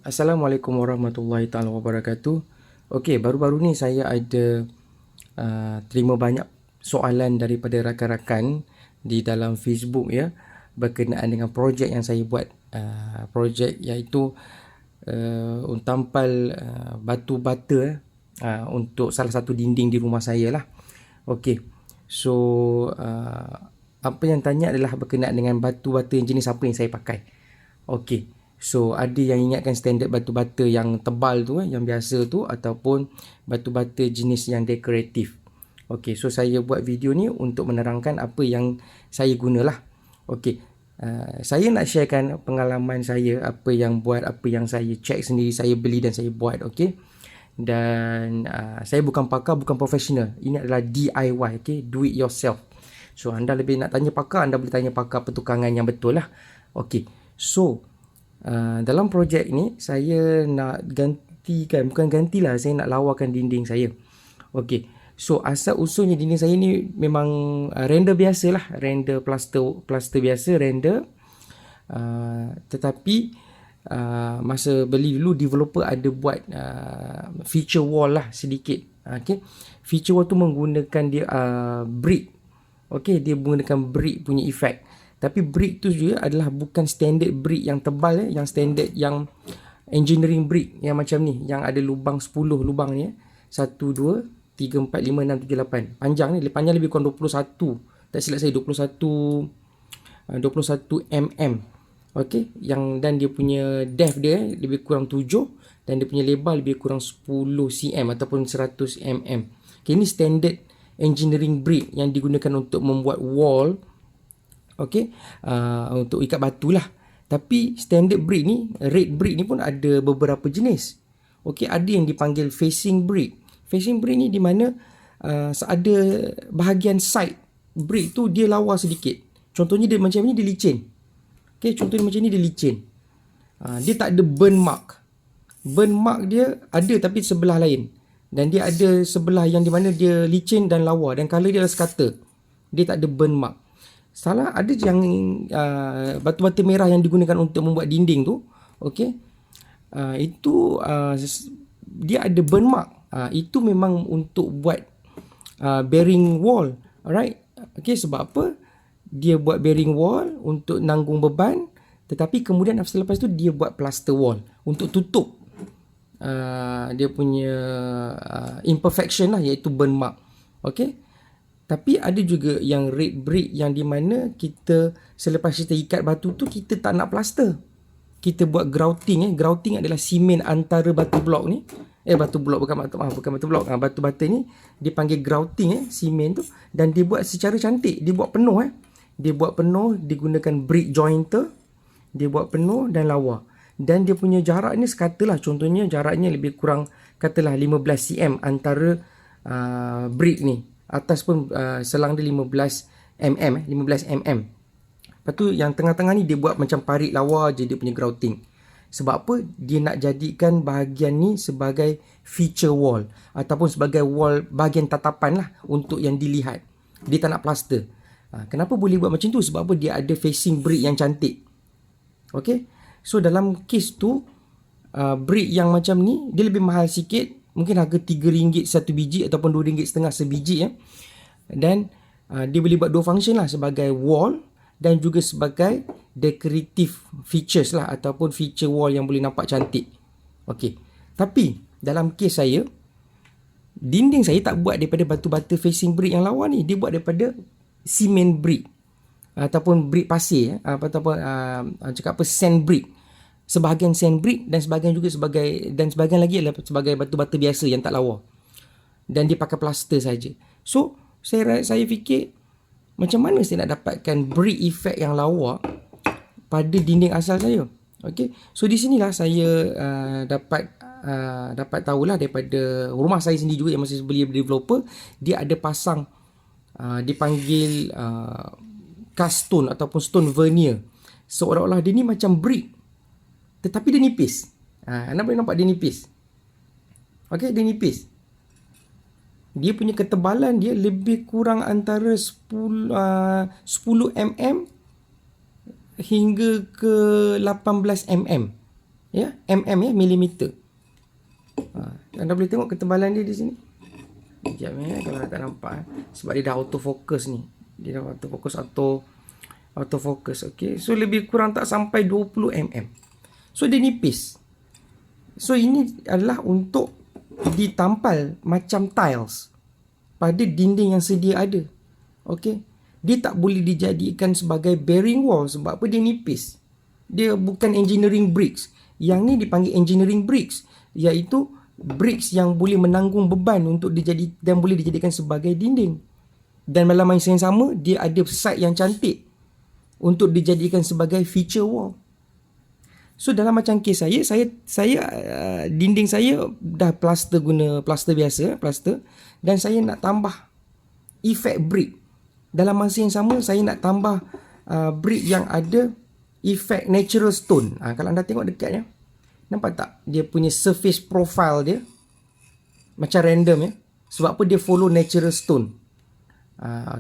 Assalamualaikum warahmatullahi taala wabarakatuh. Okey, baru-baru ni saya ada terima banyak soalan daripada rakan-rakan di dalam Facebook ya, berkenaan dengan projek yang saya buat. Projek iaitu tampal batu bata untuk salah satu dinding di rumah saya lah. Okey. So apa yang tanya adalah berkenaan dengan batu bata jenis apa yang saya pakai. Okey. So ada yang ingatkan standard batu bata yang tebal tu, yang biasa tu, ataupun batu bata jenis yang dekoratif. Okey, so saya buat video ni untuk menerangkan apa yang saya gunalah. Okey. Saya nak sharekan pengalaman saya, apa yang buat, apa yang saya check sendiri, saya beli dan saya buat. Okey. Dan saya bukan pakar, bukan profesional. Ini adalah DIY, okay? Do it yourself. So anda lebih nak tanya pakar, anda boleh tanya pakar pertukangan yang betul lah. Okey. So dalam projek ni saya nak gantikan, bukan gantilah, saya nak lawakan dinding saya. Okey. So asal usulnya dinding saya ni memang render biasa lah, render plaster biasa, render. Tetapi masa beli dulu developer ada buat feature wall lah sedikit. Okay. Feature wall tu menggunakan dia brick. Okay, dia menggunakan brick punya efek. Tapi brick tu juga adalah bukan standard brick yang tebal yang standard yang engineering brick yang macam ni, yang ada lubang 10 lubang ni. 1 2 3 4 5 6 7 8. Panjang ni, panjang lebih kurang 21. Tak silap saya 21 mm. Okey, dan dia punya depth dia lebih kurang 7 dan dia punya lebar lebih kurang 10 cm ataupun 100 mm. Okay, ini standard engineering brick yang digunakan untuk membuat wall. Okey, untuk ikat batu lah. Tapi standard brick ni, red brick ni pun ada beberapa jenis. Okey, ada yang dipanggil facing brick. Facing brick ni di mana ada bahagian side brick tu dia lawa sedikit. Contohnya dia macam ni, dia licin. Okey, contohnya macam ni dia licin. Dia tak ada burn mark. Burn mark dia ada tapi sebelah lain. Dan dia ada sebelah yang di mana dia licin dan lawa dan color dia adalah sekata. Dia tak ada burn mark. Salah ada yang batu-bata merah yang digunakan untuk membuat dinding tu, okey. Itu dia ada burn mark. Itu memang untuk buat bearing wall. Alright. Okey, sebab apa? Dia buat bearing wall untuk nanggung beban, tetapi kemudian selepas tu dia buat plaster wall untuk tutup dia punya imperfection lah, iaitu burn mark. Okey. Tapi ada juga yang red brick yang di mana kita selepas kita ikat batu tu kita tak nak plaster. Kita buat grouting. Grouting adalah simen antara batu blok ni. Batu blok bukan batu blok. Batu bata ni dipanggil grouting simen tu, dan dia buat secara cantik. Dia buat penuh Dia buat penuh, digunakan brick jointer. Dia buat penuh dan lawa. Dan dia punya jarak ni sekatalah, contohnya jaraknya lebih kurang katalah 15 cm antara brick ni. Atas pun selang dia 15 mm. Lepas tu yang tengah-tengah ni dia buat macam parit lawa je dia punya grouting. Sebab apa? Dia nak jadikan bahagian ni sebagai feature wall ataupun sebagai wall bahagian tatapan lah untuk yang dilihat. Dia tak nak plaster. Kenapa boleh buat macam tu? Sebab apa? Dia ada facing brick yang cantik. Okay. So dalam case tu brick yang macam ni dia lebih mahal sikit. Mungkin harga RM3 satu biji ataupun RM2.5 sebiji Dan dia boleh buat dua function lah, sebagai wall dan juga sebagai decorative features lah, ataupun feature wall yang boleh nampak cantik. Okey. Tapi dalam kes saya, dinding saya tak buat daripada batu-bata facing brick yang lawa ni. Dia buat daripada cement brick ataupun brick pasir ataupun cakap apa, sand brick. Sebahagian sand brick dan sebahagian lagi adalah sebagai batu-bata biasa yang tak lawa. Dan dia pakai plaster saja. So, saya fikir macam mana saya nak dapatkan brick effect yang lawa pada dinding asal saya. Okey. So di sinilah saya dapat tahulah daripada rumah saya sendiri juga yang masih beli developer, dia ada pasang dipanggil cast stone ataupun stone veneer. Seolah-olah dia ni macam brick, tetapi dia nipis. Anda boleh nampak dia nipis. Okey, dia nipis. Dia punya ketebalan dia lebih kurang antara 10 mm hingga ke 18 mm. Ya, mm ya, milimeter. Anda boleh tengok ketebalan dia di sini. Sekejap kalau tak nampak sebab dia dah autofocus ni. Dia dah autofocus. Okey. So lebih kurang tak sampai 20 mm. So dia nipis. So ini adalah untuk ditampal macam tiles pada dinding yang sedia ada. Okey. Dia tak boleh dijadikan sebagai bearing wall sebab apa, dia nipis. Dia bukan engineering bricks. Yang ni dipanggil engineering bricks, iaitu bricks yang boleh menanggung beban untuk dan boleh dijadikan sebagai dinding. Dan dalam masa yang sama, dia ada side yang cantik untuk dijadikan sebagai feature wall. So dalam macam kes saya dinding saya dah plaster, guna plaster biasa, plaster, dan saya nak tambah efek brick. Dalam masa yang sama saya nak tambah brick yang ada efek natural stone. Kalau anda tengok dekat ya, nampak tak dia punya surface profile dia macam random ya. Sebab apa, dia follow natural stone.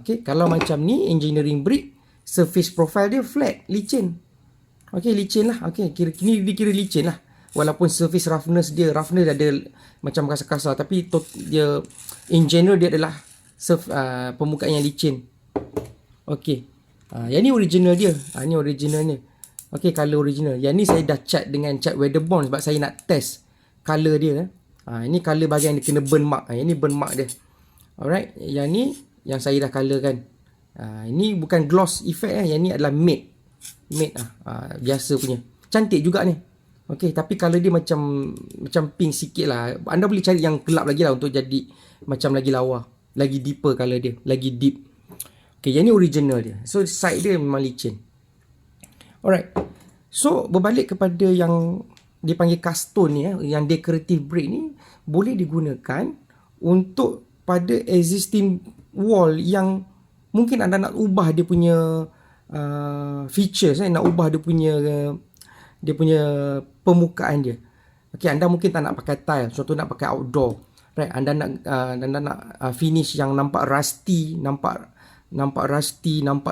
Okay, kalau macam ni engineering brick, surface profile dia flat, licin. Okay, licin lah. Okay, ni dikira licin lah. Walaupun surface roughness dia ada macam kasar-kasar, tapi dia in general dia adalah permukaan yang licin. Okay, yang ni original dia. Ni originalnya. Okay, color original. Yang ni saya dah cat dengan cat weatherbond sebab saya nak test color dia. Ini color bahagian dia kena burn mark. Yang ni burn mark dia. Alright, yang ni yang saya dah colorkan. Ini bukan gloss effect. Yang ni adalah matte. Biasa punya. Cantik juga ni. Okay, tapi color dia macam pink sikit lah. Anda boleh cari yang gelap lagi lah untuk jadi macam lagi lawa. Lagi deeper color dia. Lagi deep. Okay, yang ni original dia. So side dia memang licin. Alright. So berbalik kepada yang dipanggil cast stone ni, yang decorative brick ni boleh digunakan untuk pada existing wall yang mungkin anda nak ubah dia punya features, nak ubah dia punya permukaan dia. Okay, anda mungkin tak nak pakai tile, contoh nak pakai outdoor. Right, anda nak finish yang nampak rusty, nampak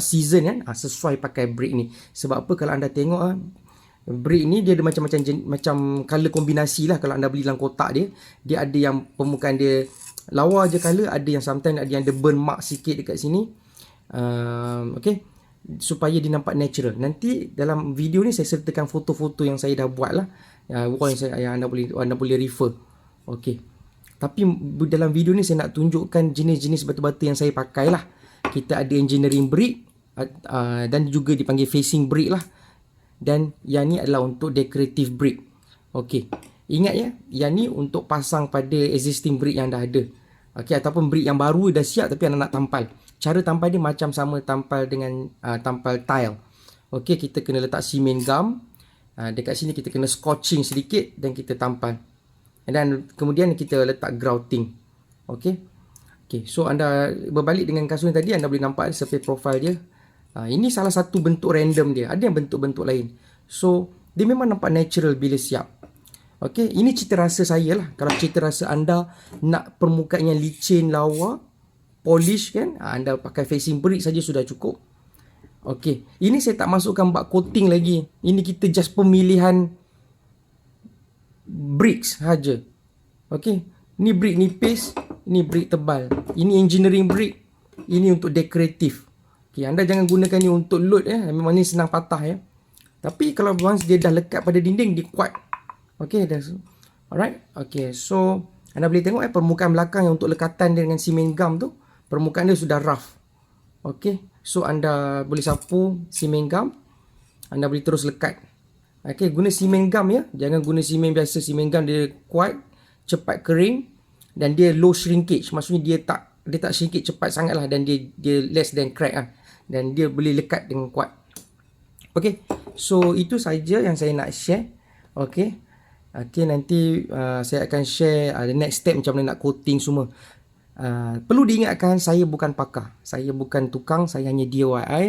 season kan, sesuai pakai brick ni. Sebab apa, kalau anda tengok brick ni dia ada macam color kombinasi lah. Kalau anda beli dalam kotak dia ada yang permukaan dia lawa je color, ada yang sometimes ada yang ada burn mark sikit dekat sini. Okay, supaya dia nampak natural. Nanti dalam video ni saya sertakan foto-foto yang saya dah buat lah, yang anda boleh refer. Okay, tapi dalam video ni saya nak tunjukkan jenis-jenis batu-batu yang saya pakai lah. Kita ada engineering brick dan juga dipanggil facing brick lah. Dan yang ni adalah untuk decorative brick. Okey, ingat ya, yang ni untuk pasang pada existing brick yang dah ada. Okey, ataupun brick yang baru dah siap tapi anda nak tampal. Cara tampal dia macam sama tampal dengan tampal tile. Okey, kita kena letak cement gum. Dekat sini kita kena scotching sedikit dan kita tampal. Dan kemudian kita letak grouting. Okey. Okay, so anda berbalik dengan kasut tadi, anda boleh nampak surface profile dia. Ini salah satu bentuk random dia. Ada yang bentuk-bentuk lain. So, dia memang nampak natural bila siap. Okay, ini cita rasa saya lah. Kalau cita rasa anda nak permukaan yang licin, lawa, polish kan, anda pakai facing brick saja sudah cukup. Okay, ini saya tak masukkan bak coating lagi. Ini kita just pemilihan bricks saja. Okay, ni brick nipis, ini brick tebal. Ini engineering brick. Ini untuk decorative. Okay, anda jangan gunakan ni untuk load ya. Memang ni senang patah ya. Tapi kalau once dia dah lekat pada dinding, dia kuat. Okay, alright. Okay, so anda boleh tengok permukaan belakang yang untuk lekatan dia dengan cement gum tu, permukaan dia sudah rough. Okay, so anda boleh sapu cement gum. Anda boleh terus lekat. Okay, guna cement gum ya. Jangan guna cement biasa. Cement gum dia kuat, cepat kering. Dan dia low shrinkage, maksudnya dia tak shrinkage cepat sangat lah, dan dia less than crack lah, dan dia boleh lekat dengan kuat. Okay, so itu saja yang saya nak share. Okay, nanti saya akan share the next step macam mana nak coating semua. Perlu diingatkan, saya bukan pakar, saya bukan tukang, saya hanya DIY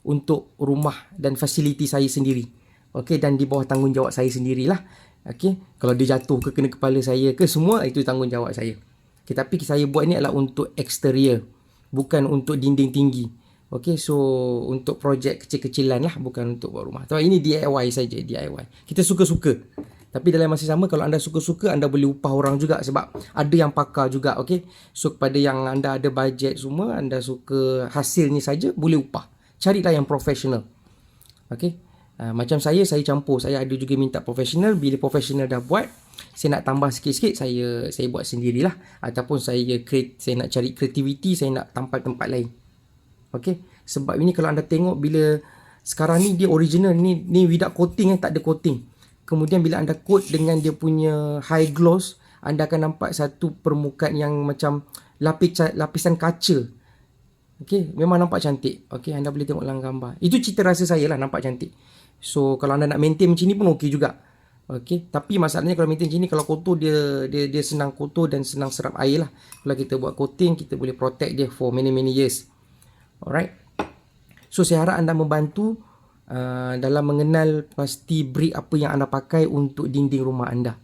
untuk rumah dan fasiliti saya sendiri. Okay, dan di bawah tanggungjawab saya sendirilah. Okay, kalau dia jatuh ke kena kepala saya ke, semua itu tanggungjawab saya. Okay, tapi saya buat ni adalah untuk eksterior, bukan untuk dinding tinggi. Okay, so untuk projek kecil-kecilan lah, bukan untuk buat rumah. Tapi ini DIY saja, DIY. Kita suka-suka. Tapi dalam masa sama, kalau anda suka-suka, anda boleh upah orang juga sebab ada yang pakar juga. Okay, so kepada yang anda ada bajet semua, anda suka hasilnya saja, boleh upah. Carilah yang profesional. Okay, macam saya campur. Saya ada juga minta profesional. Bila profesional dah buat, saya nak tambah sikit-sikit, saya buat sendirilah. Ataupun saya nak cari kreativiti, saya nak tampal tempat lain. Okay, sebab ini kalau anda tengok, bila sekarang ni dia original, ni without coating, tak ada coating. Kemudian bila anda coat dengan dia punya high gloss, anda akan nampak satu permukaan yang macam lapisan kaca. Okay, memang nampak cantik. Okay, anda boleh tengok dalam gambar. Itu cita rasa saya lah, nampak cantik. So kalau anda nak maintain macam ni pun okey juga. Okay, tapi masalahnya kalau maintain macam ni, kalau kotor, dia senang kotor dan senang serap air lah. Kalau kita buat coating, kita boleh protect dia for many years. Alright. So saya harap anda membantu dalam mengenal pasti brick apa yang anda pakai untuk dinding rumah anda.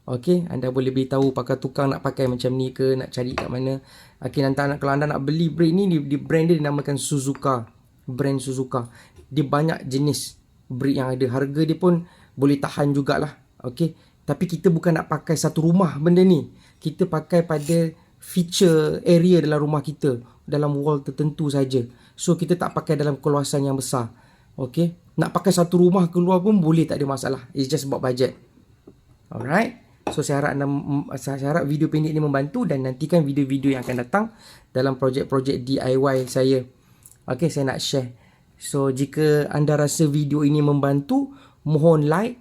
Okay, anda boleh beritahu pakar tukang nak pakai macam ni ke, nak cari kat mana. Okay, kalau anda nak beli brick ni, di brand dia dinamakan Suzuka. Brand Suzuka. Dia banyak jenis brick yang ada. Harga dia pun boleh tahan jugalah. Okay, tapi kita bukan nak pakai satu rumah benda ni. Kita pakai pada feature area dalam rumah kita, dalam wall tertentu saja. So kita tak pakai dalam keluasan yang besar. Okay, nak pakai satu rumah keluar pun boleh, tak ada masalah. It's just about budget. Alright. So saya harap video pendek ni membantu, dan nantikan video-video yang akan datang dalam projek-projek DIY saya. Okay, saya nak share. So jika anda rasa video ini membantu, mohon like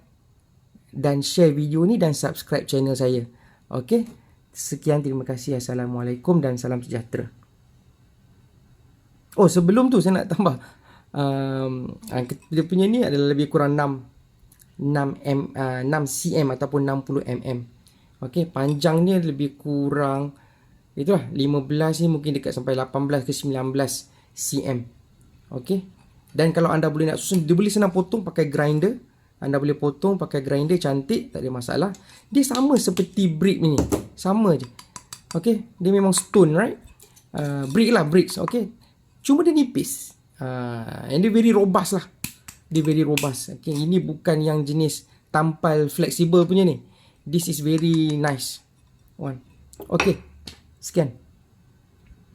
dan share video ni dan subscribe channel saya. Okay, sekian, terima kasih. Assalamualaikum dan salam sejahtera. Oh, sebelum tu saya nak tambah, dia punya ni adalah lebih kurang 6 cm ataupun 60 mm. Okey, panjangnya lebih kurang itulah 15 ni, mungkin dekat sampai 18 ke 19 cm. Okey. Dan kalau anda boleh nak susun, dia boleh senang potong pakai grinder. Anda boleh potong pakai grinder, cantik, tak ada masalah. Dia sama seperti brick ni, sama je. Okey, dia memang stone, right? Brick lah, bricks. Okey. Cuma dia nipis. And dia very robust lah. Dia very robust. Okay, ini bukan yang jenis tampal flexible punya ni. This is very nice one. Okay, sekian.